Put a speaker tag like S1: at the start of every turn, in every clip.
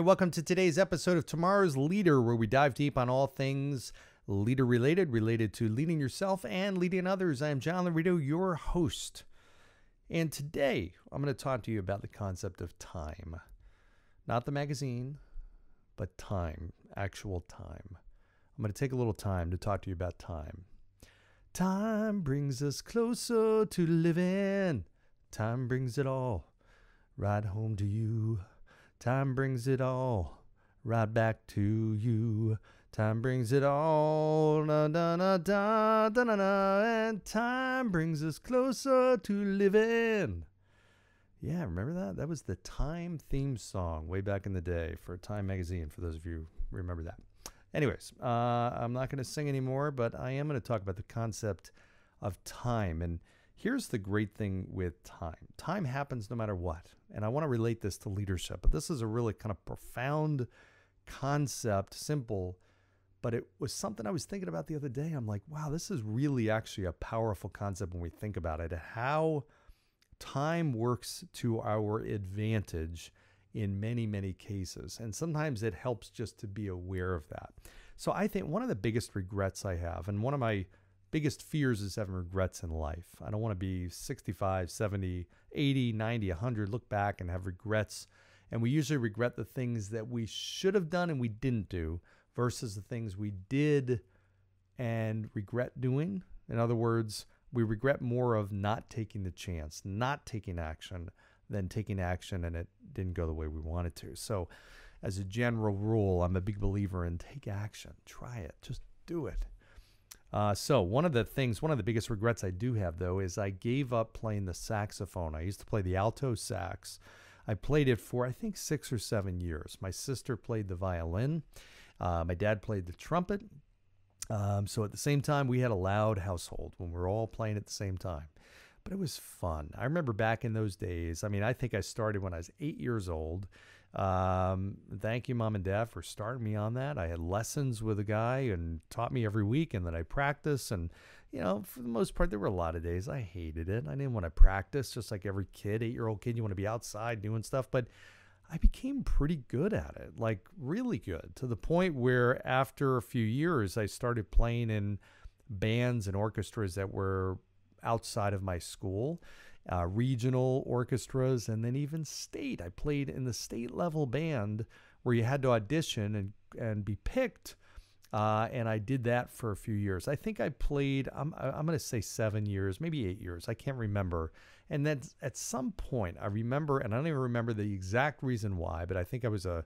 S1: right, welcome to today's episode of Tomorrow's Leader, where we dive deep on all things leader related to leading yourself and leading others. I am John Laurito, your host. And today, I'm going to talk to you about the concept of time. Not the magazine, but time, actual time. I'm going to take a little time to talk to you about time. Time brings us closer to living. Time brings it all right home to you. Time brings it all right back to you. Time brings it all, da da da da da da da, and time brings us closer to living. Yeah, remember that? That was the Time theme song way back in the day for Time magazine, for those of you who remember that. Anyways, I'm not going to sing anymore, but I am going to talk about the concept of time. And here's the great thing with time. Time happens no matter what. And I want to relate this to leadership, but this is a really kind of profound concept, simple, but it was something I was thinking about the other day. I'm like, wow, this is really actually a powerful concept when we think about it, how time works to our advantage in many, many cases. And sometimes it helps just to be aware of that. So I think one of the biggest regrets I have, and one of my biggest fears is having regrets in life. I don't want to be 65, 70, 80, 90, 100, look back and have regrets. And we usually regret the things that we should have done and we didn't do versus the things we did and regret doing. In other words, we regret more of not taking the chance, not taking action, than taking action and it didn't go the way we wanted to. So as a general rule, I'm a big believer in take action. Try it. Just do it. So one of the biggest regrets I do have, though, is I gave up playing the saxophone. I used to play the alto sax. I played it for, I think, 6 or 7 years. My sister played the violin. My dad played the trumpet. So at the same time, we had a loud household when we were all playing at the same time. But it was fun. I remember back in those days, I think I started when I was 8 years old. Thank you, Mom and Dad, for starting me on that. I had lessons with a guy and taught me every week, and then I practiced. And, for the most part, there were a lot of days I hated it. I didn't want to practice, just like every kid, 8-year-old kid, you want to be outside doing stuff. But I became pretty good at it, like really good, to the point where after a few years, I started playing in bands and orchestras that were outside of my school. Regional orchestras, and then even state. I played in the state level band where you had to audition and be picked. And I did that for a few years. I think I played, I'm going to say 7 years, maybe 8 years. I can't remember. And then at some point I remember, and I don't even remember the exact reason why, but I think I was a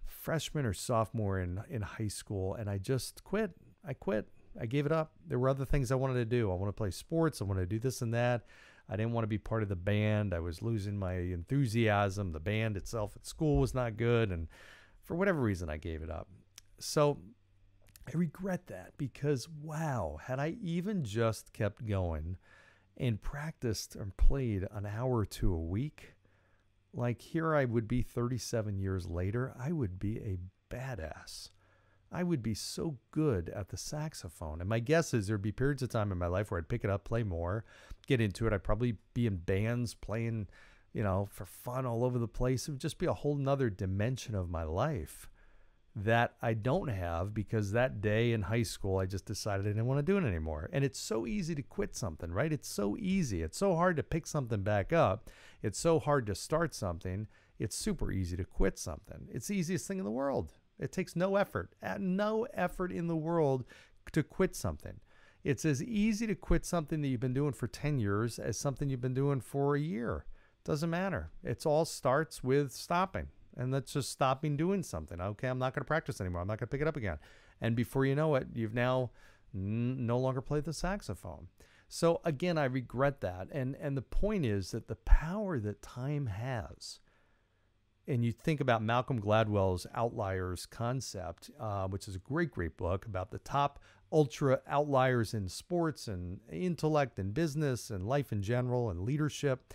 S1: freshman or sophomore in high school, and I just quit. I quit. I gave it up. There were other things I wanted to do. I want to play sports. I want to do this and that. I didn't want to be part of the band. I was losing my enthusiasm. The band itself at school was not good. And for whatever reason, I gave it up. So I regret that because, wow, had I even just kept going and practiced and played an hour or two a week, like here I would be 37 years later, I would be a badass. I would be so good at the saxophone. And my guess is there'd be periods of time in my life where I'd pick it up, play more, get into it. I'd probably be in bands playing, for fun all over the place. It would just be a whole nother dimension of my life that I don't have because that day in high school, I just decided I didn't want to do it anymore. And it's so easy to quit something, right? It's so easy. It's so hard to pick something back up. It's so hard to start something. It's super easy to quit something. It's the easiest thing in the world. It takes no effort in the world to quit something. It's as easy to quit something that you've been doing for 10 years as something you've been doing for a year. Doesn't matter. It all starts with stopping. And that's just stopping doing something. Okay, I'm not going to practice anymore. I'm not going to pick it up again. And before you know it, you've now no longer played the saxophone. So again, I regret that. And the point is that the power that time has, and you think about Malcolm Gladwell's Outliers concept, which is a great, great book about the top ultra outliers in sports and intellect and business and life in general and leadership.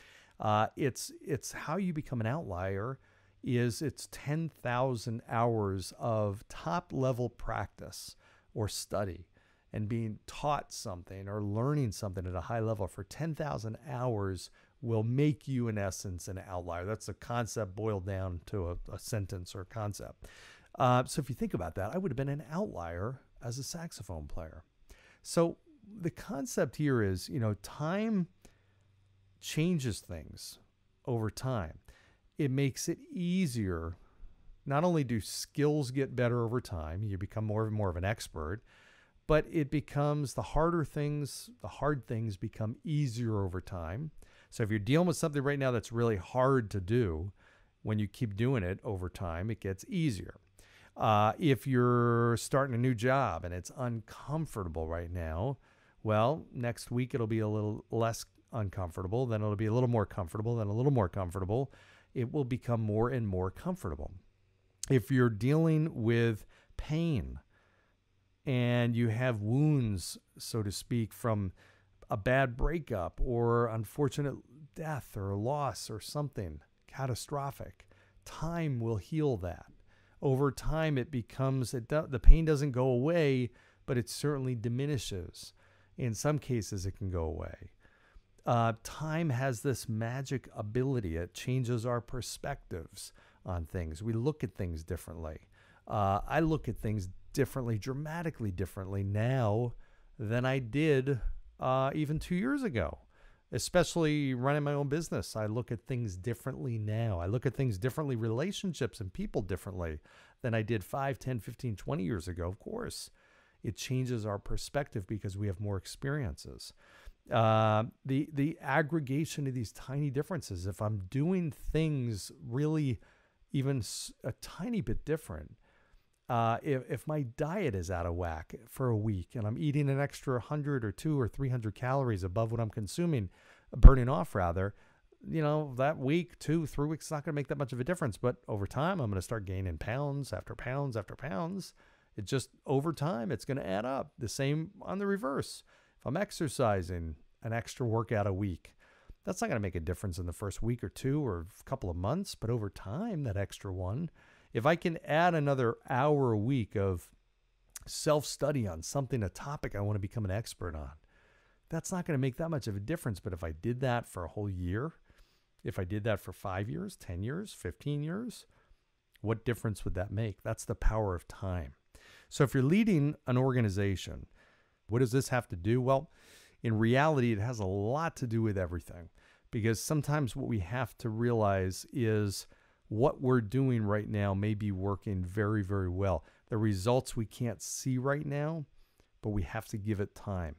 S1: It's how you become an outlier is it's 10,000 hours of top level practice or study and being taught something or learning something at a high level for 10,000 hours will make you, in essence, an outlier. That's a concept boiled down to a sentence or a concept. So if you think about that, I would have been an outlier as a saxophone player. So the concept here is, time changes things over time. It makes it easier. Not only do skills get better over time, you become more and more of an expert, but it becomes the hard things become easier over time. So if you're dealing with something right now that's really hard to do, when you keep doing it over time, it gets easier. If you're starting a new job and it's uncomfortable right now, well, next week it'll be a little less uncomfortable, then it'll be a little more comfortable, then a little more comfortable. It will become more and more comfortable. If you're dealing with pain and you have wounds, so to speak, from a bad breakup or unfortunate death or loss or something catastrophic, time will heal that. Over time, it becomes, the pain doesn't go away, but it certainly diminishes. In some cases, it can go away. Time has this magic ability. It changes our perspectives on things. We look at things differently. I look at things differently, dramatically differently now than I did even 2 years ago. Especially running my own business, I look at things differently now. I look at things differently, relationships and people differently than I did 5, 10, 15, 20 years ago. Of course, it changes our perspective because we have more experiences. The aggregation of these tiny differences, if I'm doing things really even a tiny bit different, if my diet is out of whack for a week and I'm eating an extra 100 or 200 or 300 calories above what I'm consuming, burning off rather, that week, 2, 3 weeks, it's not going to make that much of a difference. But over time, I'm going to start gaining pounds after pounds after pounds. It just, over time, it's going to add up. The same on the reverse. If I'm exercising an extra workout a week, that's not going to make a difference in the first week or 2 or a couple of months. But over time, that extra one, if I can add another hour a week of self-study on something, a topic I want to become an expert on, that's not going to make that much of a difference. But if I did that for a whole year, if I did that for 5 years, 10 years, 15 years, what difference would that make? That's the power of time. So if you're leading an organization, what does this have to do? Well, in reality, it has a lot to do with everything, because sometimes what we have to realize is what we're doing right now may be working very, very well. The results we can't see right now, but we have to give it time,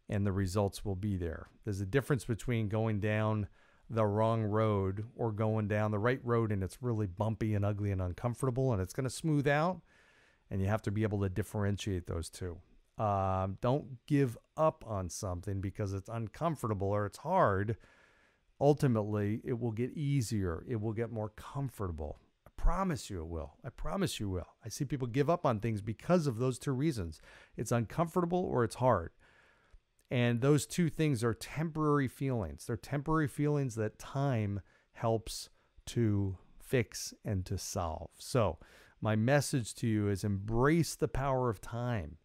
S1: and the results will be there. There's a difference between going down the wrong road or going down the right road and it's really bumpy and ugly and uncomfortable and it's going to smooth out, and you have to be able to differentiate those two. Don't give up on something because it's uncomfortable or it's hard. Ultimately, it will get easier. It will get more comfortable. I promise you it will. I promise you will. I see people give up on things because of those two reasons. It's uncomfortable or it's hard. And those two things are temporary feelings. They're temporary feelings that time helps to fix and to solve. So my message to you is embrace the power of time.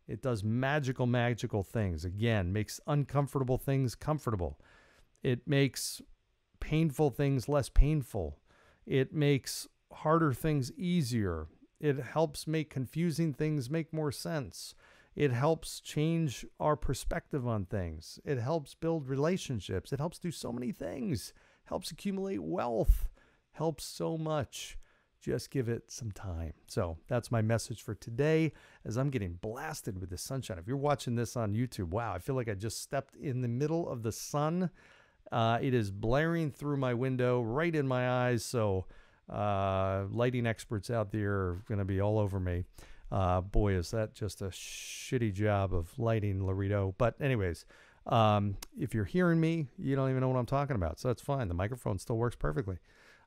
S1: It does magical, magical things. Again, makes uncomfortable things comfortable. It makes painful things less painful. It makes harder things easier. It helps make confusing things make more sense. It helps change our perspective on things. It helps build relationships. It helps do so many things. Helps accumulate wealth. Helps so much. Just give it some time. So that's my message for today as I'm getting blasted with the sunshine. If you're watching this on YouTube, wow, I feel like I just stepped in the middle of the sun. It is blaring through my window, right in my eyes. So lighting experts out there are going to be all over me. Boy, is that just a shitty job of lighting, Laurito. But anyways, if you're hearing me, you don't even know what I'm talking about. So that's fine. The microphone still works perfectly.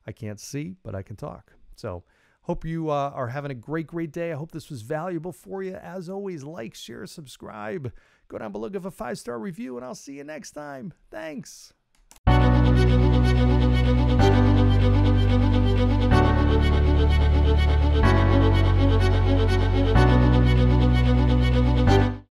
S1: I can't see, but I can talk. So hope you are having a great, great day. I hope this was valuable for you. As always, like, share, subscribe. Go down below, give a 5-star review, and I'll see you next time. Thanks.